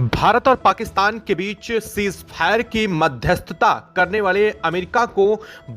भारत और पाकिस्तान के बीच cease fire की मध्यस्थता करने वाले अमेरिका को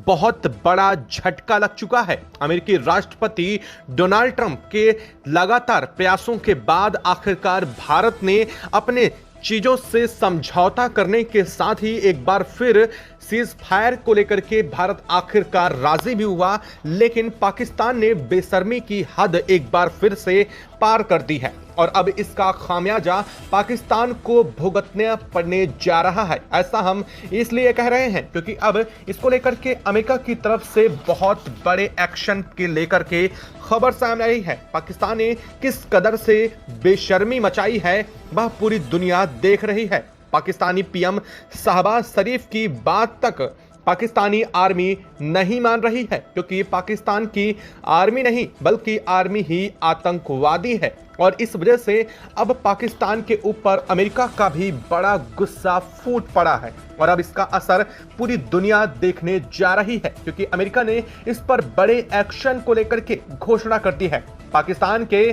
बहुत बड़ा झटका लग चुका है। अमेरिकी राष्ट्रपति डोनाल्ड ट्रंप के लगातार प्रयासों के बाद आखिरकार भारत ने अपने चीजों से समझौता करने के साथ ही एक बार फिर सीज फायर को लेकर के भारत आखिरकार राजी भी हुआ, लेकिन पाकिस्तान ने बेशर्मी की हद एक बार फिर से पार कर दी है और अब इसका खामियाजा पाकिस्तान को भुगतना पड़ने जा रहा है। ऐसा हम इसलिए कह रहे हैं क्योंकि अब इसको लेकर के अमेरिका की तरफ से बहुत बड़े एक्शन के लेकर के खबर सामने आई है। पाकिस्तान ने किस कदर से बेशर्मी मचाई है वह पूरी दुनिया देख रही है। पाकिस्तानी पीएम शहबाज शरीफ की बात तक पाकिस्तानी आर्मी नहीं मान रही है, क्योंकि पाकिस्तान की आर्मी नहीं बल्कि आर्मी ही आतंकवादी है और इस वजह से अब पाकिस्तान के ऊपर अमेरिका का भी बड़ा गुस्सा फूट पड़ा है और अब इसका असर पूरी दुनिया देखने जा रही है, क्योंकि अमेरिका ने इस पर बड़े एक्शन को लेकर के घोषणा कर दी है। पाकिस्तान के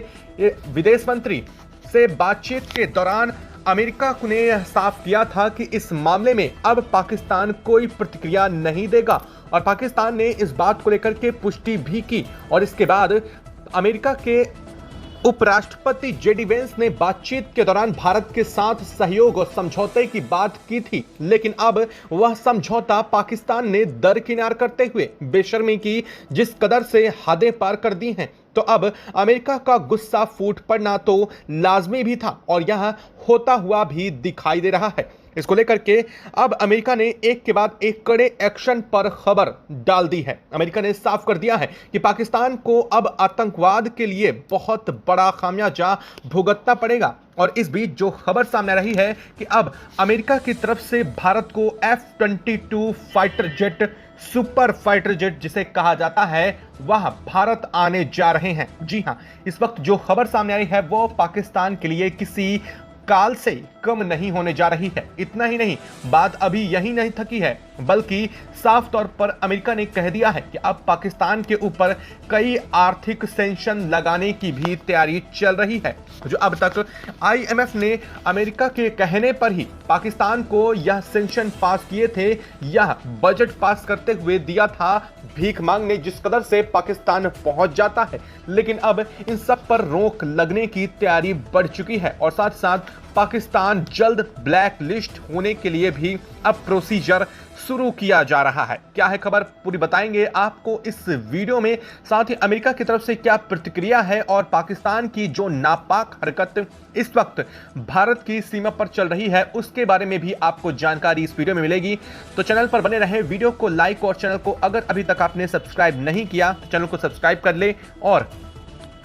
विदेश मंत्री से बातचीत के दौरान अमेरिका ने साफ किया था कि इस मामले में अब पाकिस्तान कोई प्रतिक्रिया नहीं देगा और पाकिस्तान ने इस बात को लेकर के पुष्टि भी की और इसके बाद अमेरिका के उपराष्ट्रपति जेडी वेंस ने बातचीत के दौरान भारत के साथ सहयोग और समझौते की बात की थी, लेकिन अब वह समझौता पाकिस्तान ने दरकिनार करते हुए बेशर्मी की जिस कदर से हदें पार कर दी हैं, तो अब अमेरिका का गुस्सा फूट पड़ना तो लाजमी भी था और यह होता हुआ भी दिखाई दे रहा है। इसको लेकर के अब अमेरिका ने एक के बाद एक कड़े एक्शन पर खबर डाल दी है। अमेरिका ने साफ कर दिया है कि पाकिस्तान को अब आतंकवाद के लिए बहुत बड़ा खामियाजा भुगतना पड़ेगा और इस बीच जो खबर सामने आ रही है कि अब अमेरिका की तरफ से भारत को F-22 fighter jet, super fighter jet जिसे कहा जाता है, वह भारत आने जा रहे हैं। जी हां, इस वक्त जो खबर सामने आई है वो पाकिस्तान के लिए किसी काल से कम नहीं होने जा रही है। इतना ही नहीं, बात अभी यही नहीं थकी है बल्कि साफ तौर पर अमेरिका ने कह दिया है कि अब पाकिस्तान के ऊपर कई आर्थिक सैंक्शन लगाने की भी तैयारी चल रही है। जो अब तक आईएमएफ ने अमेरिका के कहने पर ही पाकिस्तान को यह सैंक्शन पास किए थे, यह बजट पास करते हुए दिया था भीख मांगने जिस कदर से पाकिस्तान पहुंच जाता है, लेकिन अब इन सब पर रोक लगने की तैयारी बढ़ चुकी है और साथ साथ पाकिस्तान जल्द ब्लैक लिस्ट होने के लिए भी अब प्रोसीजर शुरू किया जा रहा है। क्या है खबर, पूरी बताएंगे आपको इस वीडियो में। साथ ही अमेरिका की तरफ से क्या प्रतिक्रिया है और पाकिस्तान की जो नापाक हरकत इस वक्त भारत की सीमा पर चल रही है उसके बारे में भी आपको जानकारी इस वीडियो में मिलेगी। तो चैनल पर बने रहें, वीडियो को लाइक और चैनल को अगर अभी तक आपने सब्सक्राइब नहीं किया तो चैनल को सब्सक्राइब कर ले और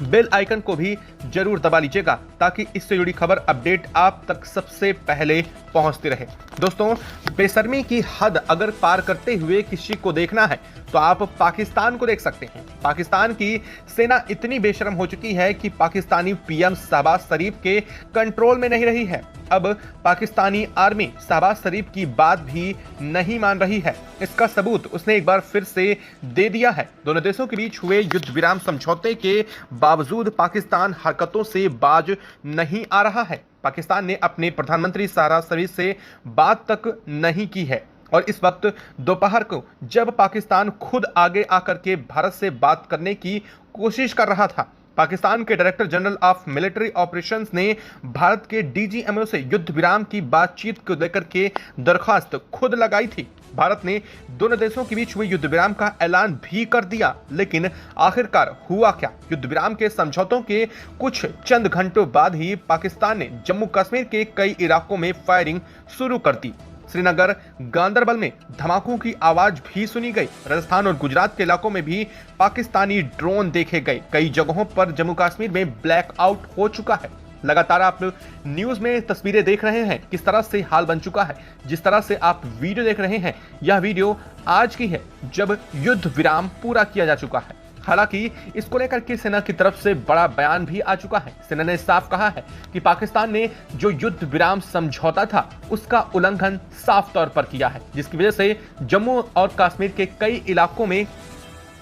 बेल आइकन को भी जरूर दबा लीजिएगा ताकि इससे जुड़ी खबर अपडेट आप तक सबसे पहले पहुंचती रहे। दोस्तों, बेशर्मी की हद अगर पार करते हुए किसी को देखना है तो आप पाकिस्तान को देख सकते हैं। पाकिस्तान की सेना इतनी बेशर्म हो चुकी है कि पाकिस्तानी पीएम शहबाज शरीफ के कंट्रोल में नहीं रही है। अब पाकिस्तानी आर्मी शहबाज शरीफ की बात भी नहीं मान रही है। इसका सबूत उसने एक बार फिर से दे दिया है। दोनों देशों के बीच हुए युद्ध विराम समझौते के बावजूद पाकिस्तान हरकतों से बाज नहीं आ रहा है। पाकिस्तान ने अपने प्रधानमंत्री शहबाज शरीफ से बात तक नहीं की है और इस वक्त दोपहर को जब पाकिस्तान खुद आगे आकर के भारत से बात करने की कोशिश कर रहा था, पाकिस्तान के director general of military operations ने भारत के डीजीएमओ से युद्ध विराम की बातचीत को लेकर के दरखास्त खुद लगाई थी। भारत ने दोनों देशों के बीच हुए युद्ध विराम का ऐलान भी कर दिया, लेकिन आखिरकार हुआ क्या? युद्ध विराम के समझौतों के कुछ चंद घंटों बाद ही पाकिस्तान ने जम्मू कश्मीर के कई इलाकों में फायरिंग शुरू कर दी। श्रीनगर, गांदरबल में धमाकों की आवाज भी सुनी गई। राजस्थान और गुजरात के इलाकों में भी पाकिस्तानी ड्रोन देखे गए। कई जगहों पर जम्मू कश्मीर में ब्लैकआउट हो चुका है। लगातार आप न्यूज में तस्वीरें देख रहे हैं किस तरह से हाल बन चुका है। जिस तरह से आप वीडियो देख रहे हैं, यह वीडियो आज की है जब युद्ध विराम पूरा किया जा चुका है। हालांकि इसको लेकर के सेना की तरफ से बड़ा बयान भी आ चुका है। सेना ने साफ कहा है कि पाकिस्तान ने जो युद्ध विराम समझौता था उसका उल्लंघन साफ तौर पर किया है, जिसकी वजह से जम्मू और कश्मीर के कई इलाकों में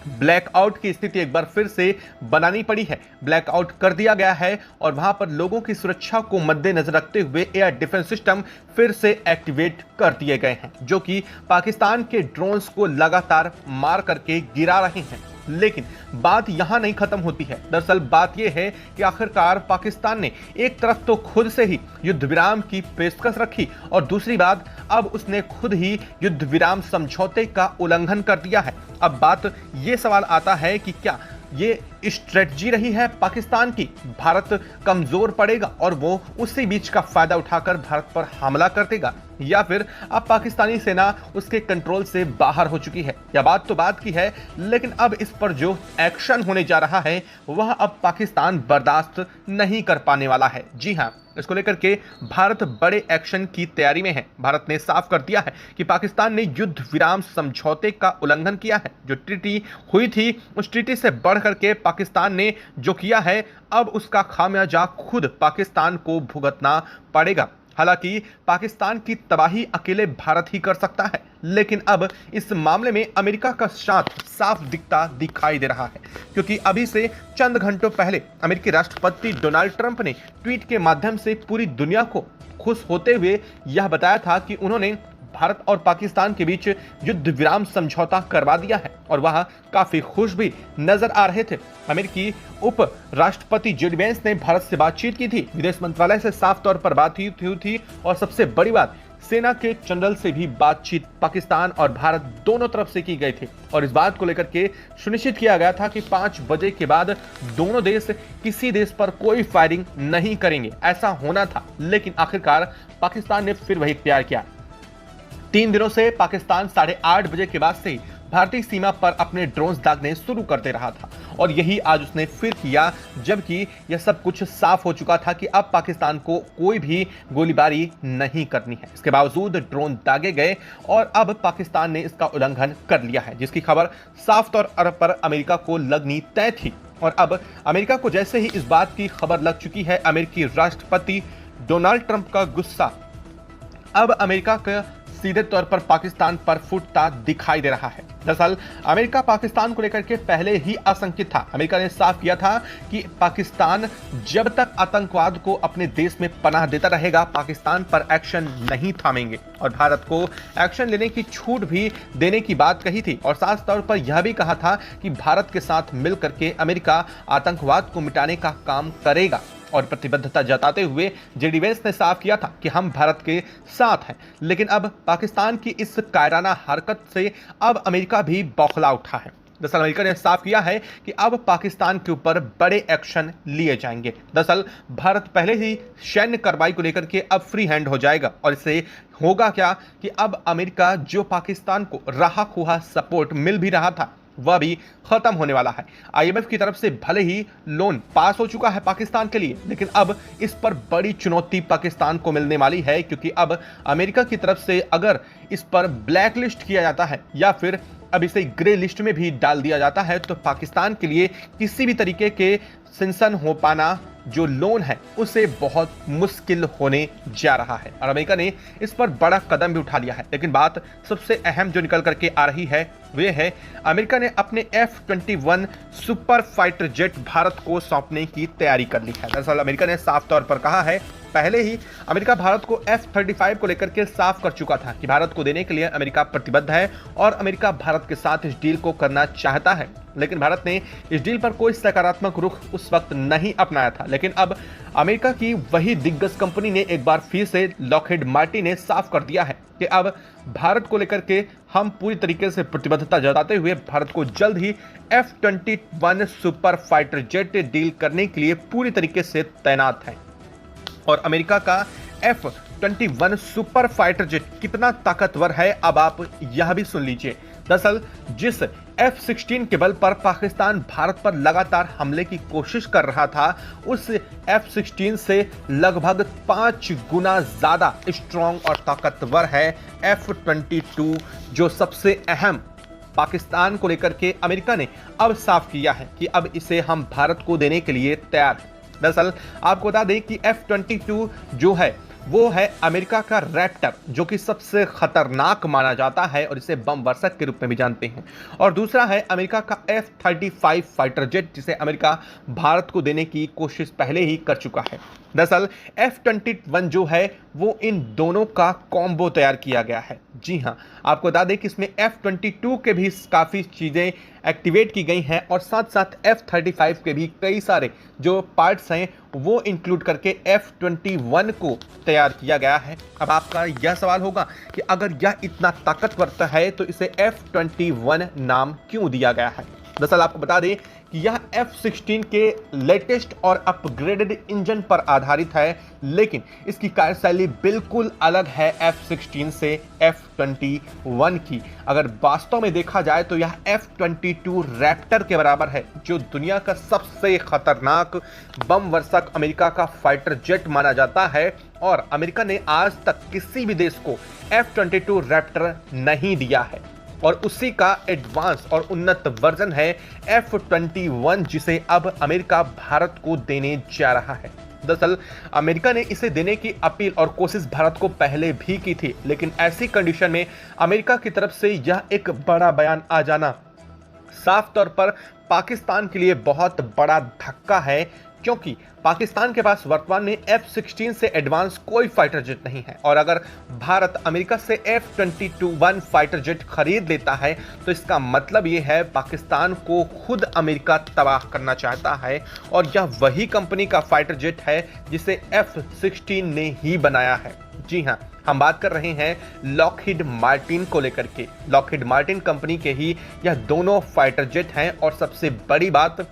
ब्लैकआउट की स्थिति एक बार फिर से बनानी पड़ी है। ब्लैकआउट कर दिया गया है और वहां पर लोगों की सुरक्षा को मद्देनजर रखते हुए एयर डिफेंस सिस्टम फिर से एक्टिवेट कर दिए गए हैं, जो कि पाकिस्तान के ड्रोन्स को लगातार मार करके गिरा रहे हैं। लेकिन बात यहां नहीं खत्म होती है। दरअसल बात यह है कि आखिरकार पाकिस्तान ने एक तरफ तो खुद से ही युद्ध विराम की पेशकश रखी और दूसरी बात अब उसने खुद ही युद्ध विराम समझौते का उल्लंघन कर दिया है। अब बात यह सवाल आता है कि क्या ये स्ट्रेटजी रही है पाकिस्तान की, भारत कमजोर पड़ेगा और वो उसी बीच का फायदा उठाकर भारत पर हमला कर देगा, या फिर अब पाकिस्तानी सेना उसके कंट्रोल से बाहर हो चुकी है। या बात तो बात की है, लेकिन अब इस पर जो एक्शन होने जा रहा है वह अब पाकिस्तान बर्दाश्त नहीं कर पाने वाला है। जी हां, इसको लेकर के भारत बड़े एक्शन की तैयारी में है। भारत ने साफ कर दिया है कि पाकिस्तान ने युद्ध विराम समझौते का उल्लंघन किया है। जो ट्रीटी हुई थी उस ट्रीटी से बढ़ करके पाकिस्तान ने जो किया है, अब उसका खामियाजा खुद पाकिस्तान को भुगतना पड़ेगा। हालांकि पाकिस्तान की तबाही अकेले भारत ही कर सकता है, लेकिन अब इस मामले में अमेरिका का साथ साफ दिखाई दे रहा है, क्योंकि अभी से चंद घंटों पहले अमेरिकी राष्ट्रपति डोनाल्ड ट्रंप ने ट्वीट के माध्यम से पूरी दुनिया को खुश होते हुए यह बताया था कि उन्होंने भारत और पाकिस्तान के बीच युद्ध विराम समझौता करवा दिया है और वह काफी खुश भी नजर आ रहे थे। अमेरिकी उप राष्ट्रपति जेडी वेंस ने भारत से बातचीत की थी, विदेश मंत्रालय से साफ तौर पर बातचीत हुई थी और सबसे बड़ी बात, सेना के जनरल से भी बातचीत पाकिस्तान और भारत दोनों तरफ से की गई थी और इस बात को लेकर के सुनिश्चित किया गया था कि 5 बजे के बाद दोनों देश किसी देश पर कोई फायरिंग नहीं करेंगे। ऐसा होना था, लेकिन आखिरकार पाकिस्तान ने फिर वही इख्तियार किया। 3 दिनों से पाकिस्तान 8:30 बजे के बाद से ही भारतीय सीमा पर अपने ड्रोन्स दागने शुरू कर दे रहा था और यही आज उसने फिर किया, जबकि यह सब कुछ साफ हो चुका था कि अब पाकिस्तान को कोई भी गोलीबारी नहीं करनी है। इसके बावजूद ड्रोन दागे गए और अब पाकिस्तान ने इसका उल्लंघन कर लिया है, जिसकी खबर साफ तौर पर अमेरिका को लगनी तय थी। और अब अमेरिका को जैसे ही इस बात की खबर लग चुकी है, अमेरिकी राष्ट्रपति डोनाल्ड ट्रंप का गुस्सा अब अमेरिका का सीधे तौर पर पाकिस्तान पर फूटता दिखाई दे रहा है। दरअसल अमेरिका पाकिस्तान को लेकर के पहले ही आशंकित था। अमेरिका ने साफ किया था कि पाकिस्तान जब तक आतंकवाद को अपने देश में पनाह देता रहेगा, पाकिस्तान पर एक्शन नहीं थामेंगे और भारत को एक्शन लेने की छूट भी देने की बात कही थी और साफ तौर पर यह भी कहा था कि भारत के साथ मिलकर के अमेरिका आतंकवाद को मिटाने का काम करेगा और प्रतिबद्धता जताते हुए जेडी वेंस ने साफ किया था कि हम भारत के साथ हैं। लेकिन अब पाकिस्तान की इस कायराना हरकत से अब अमेरिका भी बौखला उठा है। दरअसल अमेरिका ने साफ किया है कि अब पाकिस्तान के ऊपर बड़े एक्शन लिए जाएंगे। दरअसल भारत पहले ही सैन्य कार्रवाई को लेकर के अब फ्री हैंड हो जाएगा और इससे होगा क्या कि अब अमेरिका जो पाकिस्तान को रहा खुहा सपोर्ट मिल भी रहा था वह भी खत्म होने वाला है। आईएमएफ की तरफ से भले ही लोन पास हो चुका है पाकिस्तान के लिए, लेकिन अब इस पर बड़ी चुनौती पाकिस्तान को मिलने वाली है, क्योंकि अब अमेरिका की तरफ से अगर इस पर ब्लैक लिस्ट किया जाता है या फिर अब इसे ग्रे लिस्ट में भी डाल दिया जाता है तो पाकिस्तान के लिए किसी भी तरीके के सेंक्शन हो पाना जो लोन है उसे बहुत मुश्किल होने जा रहा है और अमेरिका ने इस पर बड़ा कदम भी उठा लिया है। लेकिन बात सबसे अहम जो निकल करके आ रही है वे है अमेरिका ने अपने F-21 super fighter jet Bharat को सौंपने की तैयारी कर ली है। दरअसल अमेरिका ने साफ तौर पर कहा है, पहले ही अमेरिका भारत को F-35 को लेकर के साफ कर चुका था कि भारत को देने के लिए अमेरिका प्रतिबद्ध है और अमेरिका भारत के साथ इस डील को करना चाहता है। लेकिन भारत ने इस डील पर कोई सकारात्मक रुख उस वक्त नहीं अपनाया था। लेकिन अब अमेरिका की वही दिग्गज कंपनी ने एक बार फिर से लॉकहीड मार्टिन ने साफ कर दिया है कि अब भारत को लेकर के हम पूरी तरीके से प्रतिबद्धता जताते हुए भारत को जल्द ही F-21 super fighter jet deal करने के लिए पूरी तरीके से तैनात है। और अमेरिका का F-21 सुपर फाइटर जेट कितना ताकतवर है अब आप यह भी सुन लीजिए। दरअसल जिस F-16 के बल पर पाकिस्तान भारत पर लगातार हमले की कोशिश कर रहा था, उस F-16 से लगभग 5 गुना ज्यादा स्ट्रॉन्ग और ताकतवर है F-22, जो सबसे अहम पाकिस्तान को लेकर के अमेरिका ने अब साफ किया है कि अब इसे हम भारत को देने के लिए तैयार हैं। दरअसल आपको बता दें कि F-22 जो है वो है अमेरिका का रैप्टर, जो कि सबसे खतरनाक माना जाता है और इसे बम वर्षक के रूप में भी जानते हैं। और दूसरा है अमेरिका का F-35 फाइटर जेट, जिसे अमेरिका भारत को देने की कोशिश पहले ही कर चुका है। दरअसल F-21 जो है वो इन दोनों का कॉम्बो तैयार किया गया है। जी हाँ, आपको बता दें कि इसमें F-22 के भी काफ़ी चीज़ें एक्टिवेट की गई हैं और साथ साथ F-35 के भी कई सारे जो पार्ट्स हैं वो इंक्लूड करके F-21 को तैयार किया गया है। अब आपका यह सवाल होगा कि अगर यह इतना ताकतवर है तो इसे F-21 नाम क्यों दिया गया है। दरअसल आपको बता दें कि यह F-16 के लेटेस्ट और अपग्रेडेड इंजन पर आधारित है, लेकिन इसकी कार्यशैली बिल्कुल अलग है F-16 से F-21 की। अगर वास्तव में देखा जाए तो यह F-22 रैप्टर के बराबर है, जो दुनिया का सबसे खतरनाक बम वर्षक अमेरिका का फाइटर जेट माना जाता है। और अमेरिका ने आज तक किसी भी देश को F-22 रैप्टर नहीं दिया है और उसी का एडवांस और उन्नत वर्जन है F-21, जिसे अब अमेरिका भारत को देने जा रहा है। दरअसल अमेरिका ने इसे देने की अपील और कोशिश भारत को पहले भी की थी, लेकिन ऐसी कंडीशन में अमेरिका की तरफ से यह एक बड़ा बयान आ जाना साफ तौर पर पाकिस्तान के लिए बहुत बड़ा धक्का है, क्योंकि पाकिस्तान के पास वर्तमान में F-16 से एडवांस कोई फाइटर जेट नहीं है। और अगर भारत अमेरिका से F-21 फाइटर जेट खरीद लेता है तो इसका मतलब ये है पाकिस्तान को खुद अमेरिका तबाह करना चाहता है। और यह वही कंपनी का फाइटर जेट है जिसे F-16 ने ही बनाया है। जी हाँ, हम बात कर रहे हैं लॉकहीड मार्टिन को लेकर के। लॉकहीड मार्टिन कंपनी के ही यह दोनों फाइटर जेट हैं। और सबसे बड़ी बात,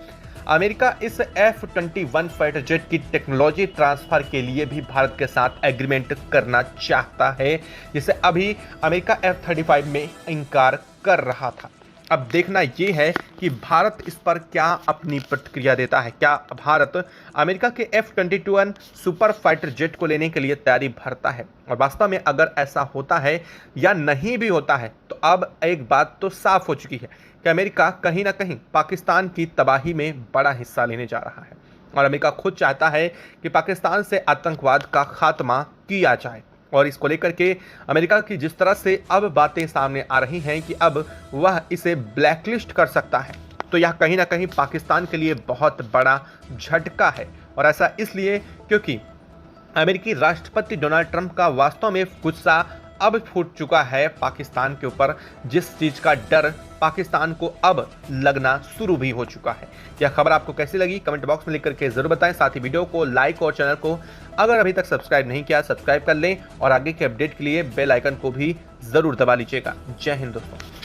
अमेरिका इस F-21 फाइटर जेट की टेक्नोलॉजी ट्रांसफर के लिए भी भारत के साथ एग्रीमेंट करना चाहता है, जिसे अभी अमेरिका F-35 में इनकार कर रहा था। अब देखना यह है कि भारत इस पर क्या अपनी प्रतिक्रिया देता है। क्या भारत अमेरिका के F-21 सुपर फाइटर जेट को लेने के लिए तैयारी भरता है? और वास्तव में अगर ऐसा होता है या नहीं भी होता है तो अब एक बात तो साफ हो चुकी है कि अमेरिका कहीं ना कहीं पाकिस्तान की तबाही में बड़ा हिस्सा लेने जा रहा है। और अमेरिका खुद चाहता है कि पाकिस्तान से आतंकवाद का खात्मा किया जाए। और इसको लेकर के अमेरिका की जिस तरह से अब बातें सामने आ रही हैं कि अब वह इसे ब्लैकलिस्ट कर सकता है, तो यह कहीं ना कहीं पाकिस्तान के लिए बहुत बड़ा झटका है। और ऐसा इसलिए क्योंकि अमेरिकी राष्ट्रपति डोनाल्ड ट्रंप का वास्तव में गुस्सा अब फूट चुका है पाकिस्तान के ऊपर, जिस चीज का डर पाकिस्तान को अब लगना शुरू भी हो चुका है। यह खबर आपको कैसी लगी कमेंट बॉक्स में लिख करके जरूर बताएं। साथ ही वीडियो को लाइक और चैनल को अगर अभी तक सब्सक्राइब नहीं किया सब्सक्राइब कर लें और आगे के अपडेट के लिए बेल आइकन को भी जरूर दबा लीजिएगा। जय हिंद दोस्तों।